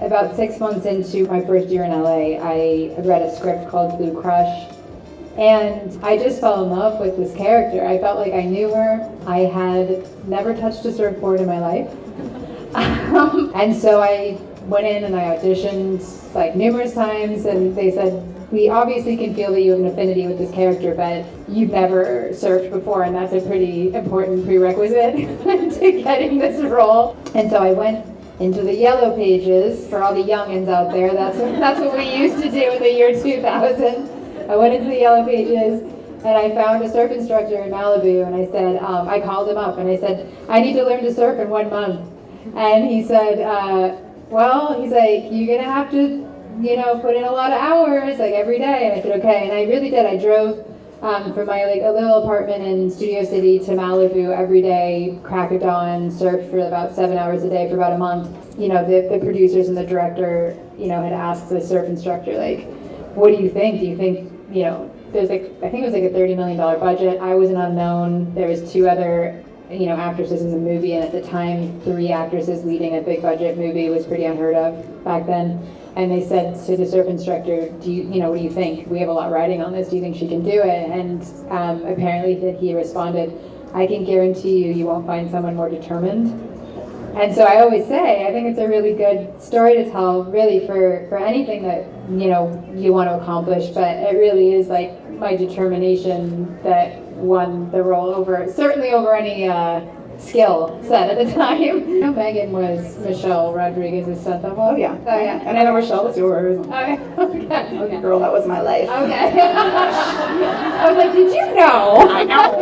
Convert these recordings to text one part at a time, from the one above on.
about 6 months into my first year in LA, I read a script called Blue Crush, and I just fell in love with this character. I felt like I knew her. I had never touched a surfboard in my life. And so I went in and I auditioned like numerous times, and they said, we obviously can feel that you have an affinity with this character, but you've never surfed before, and that's a pretty important prerequisite to getting this role. And so I went into the yellow pages for all the youngins out there. That's what we used to do in the year 2000. I went into the yellow pages and I found a surf instructor in Malibu, and I said, I called him up and I said, I need to learn to surf in 1 month. And he said, well, he's like, you're gonna have to, put in a lot of hours, like every day. And I said, okay. And I really did. I drove from my a little apartment in Studio City to Malibu every day, crack of dawn, surfed for about 7 hours a day for about a month. The producers and the director, had asked the surf instructor, like, what do you think? Do you think, there's I think it was like a $30 million budget. I was an unknown. There was 2 other, actresses in the movie, and at the time, 3 actresses leading a big budget movie was pretty unheard of back then. And they said to the surf instructor, what do you think? We have a lot riding on this. Do you think she can do it? And apparently he responded, I can guarantee you won't find someone more determined. And so I always say, I think it's a really good story to tell, really, for anything that, you want to accomplish. But it really is like my determination that won the role certainly over any skill set at the time. Megan was Michelle Rodriguez's stunt double. Oh yeah. And I know Michelle was yours. Okay. Okay. Girl, that was my life. Okay. I was like, did you know? I know.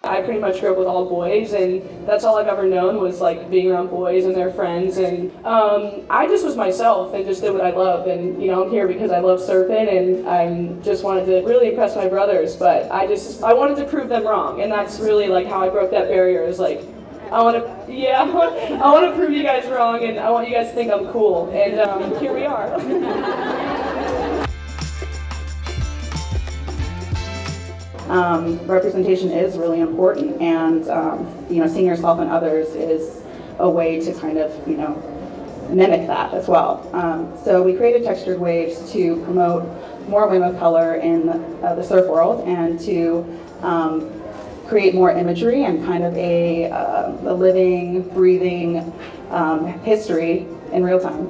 I pretty much grew up with all boys, and that's all I've ever known was like being around boys and their friends, and I just was myself and just did what I loved, and I'm here because I love surfing, and I just wanted to really impress my brothers, but I wanted to prove them wrong, and that's really like how I broke that barrier. Is like, I want to prove you guys wrong, and I want you guys to think I'm cool, and here we are. Representation is really important, and seeing yourself in others is a way to kind of mimic that as well. So we created textured waves to promote more women of color in the surf world, and to create more imagery and kind of a living, breathing history in real time,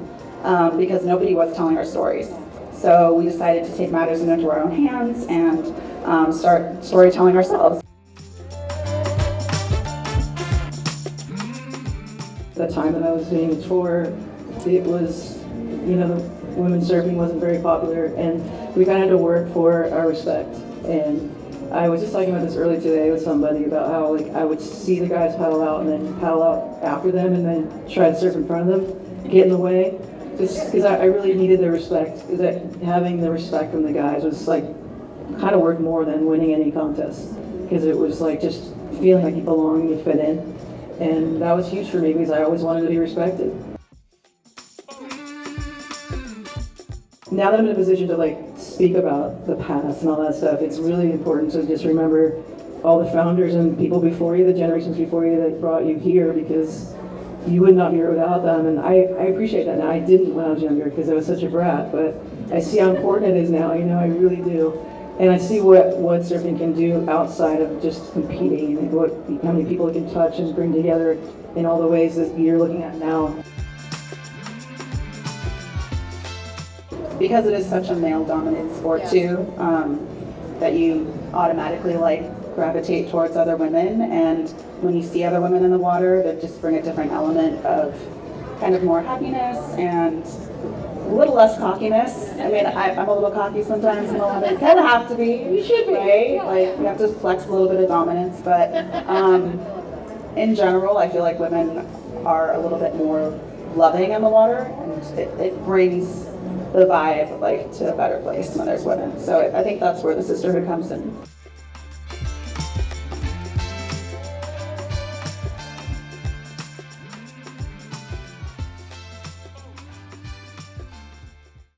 because nobody was telling our stories. So we decided to take matters into our own hands and start storytelling ourselves. The time that I was doing the tour, it was, the women's surfing wasn't very popular, and we kind of had to work for our respect. And I was just talking about this earlier today with somebody about how I would see the guys paddle out and then paddle out after them and then try to surf in front of them, get in the way. Just because I really needed their respect, because having the respect from the guys was like kind of worth more than winning any contest, because it was like just feeling like you belong, you fit in, and that was huge for me because I always wanted to be respected. Now that I'm in a position to speak about the past and all that stuff, it's really important to just remember all the founders and people before you, the generations before you that brought you here, because you would not be here without them, and I appreciate that now. I didn't when I was younger because I was such a brat, but I see how important it is now, I really do. And I see what surfing can do outside of just competing, and how many people it can touch and bring together in all the ways that you're looking at now. Because it is such a male-dominated sport too, that you automatically gravitate towards other women, and when you see other women in the water, that just bring a different element of kind of more happiness and a little less cockiness. I mean, I'm a little cocky sometimes, and you kind of have to be. You should be, right? You have to flex a little bit of dominance, but in general, I feel like women are a little bit more loving in the water, and it brings the vibe to a better place when there's women. So I think that's where the sisterhood comes in.